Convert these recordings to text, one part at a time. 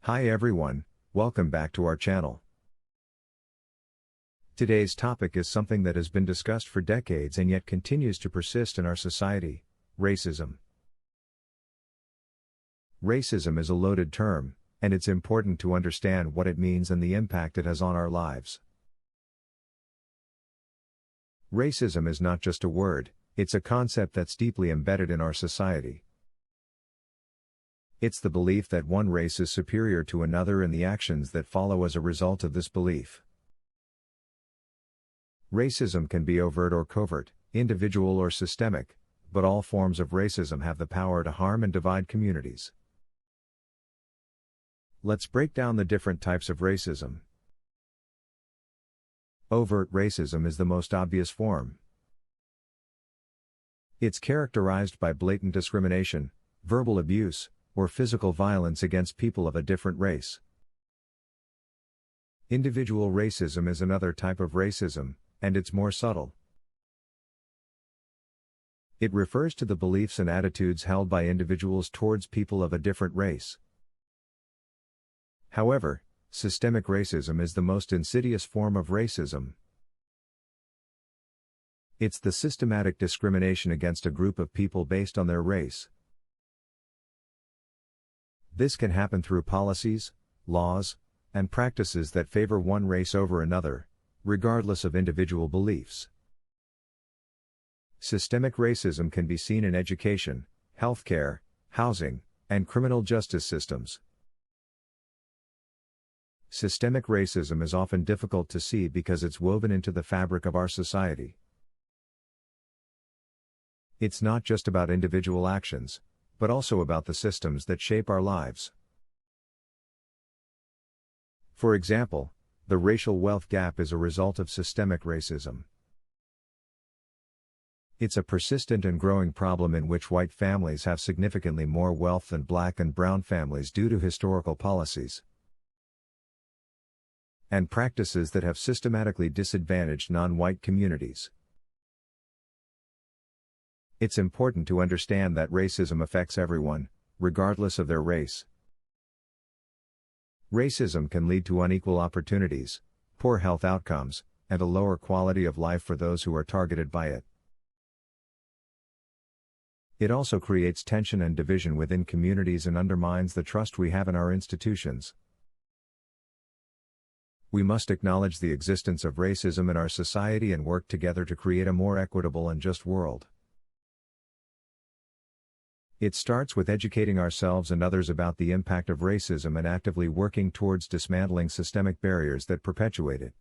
Hi everyone, welcome back to our channel. Today's topic is something that has been discussed for decades and yet continues to persist in our society: racism. Racism is a loaded term, and it's important to understand what it means and the impact it has on our lives. Racism is not just a word, it's a concept that's deeply embedded in our society. It's the belief that one race is superior to another and the actions that follow as a result of this belief. Racism can be overt or covert, individual or systemic, but all forms of racism have the power to harm and divide communities. Let's break down the different types of racism. Overt racism is the most obvious form. It's characterized by blatant discrimination, verbal abuse, or physical violence against people of a different race. Individual racism is another type of racism, and it's more subtle. It refers to the beliefs and attitudes held by individuals towards people of a different race. However, systemic racism is the most insidious form of racism. It's the systematic discrimination against a group of people based on their race. This can happen through policies, laws, and practices that favor one race over another, regardless of individual beliefs. Systemic racism can be seen in education, healthcare, housing, and criminal justice systems. Systemic racism is often difficult to see because it's woven into the fabric of our society. It's not just about individual actions, but also about the systems that shape our lives. For example, the racial wealth gap is a result of systemic racism. It's a persistent and growing problem in which white families have significantly more wealth than black and brown families due to historical policies and practices that have systematically disadvantaged non-white communities. It's important to understand that racism affects everyone, regardless of their race. Racism can lead to unequal opportunities, poor health outcomes, and a lower quality of life for those who are targeted by it. It also creates tension and division within communities and undermines the trust we have in our institutions. We must acknowledge the existence of racism in our society and work together to create a more equitable and just world. It starts with educating ourselves and others about the impact of racism and actively working towards dismantling systemic barriers that perpetuate it.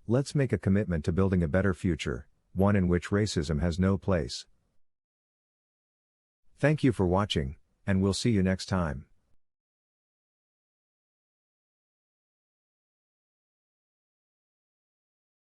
Let's make a commitment to building a better future, one in which racism has no place. Thank you for watching, and we'll see you next time.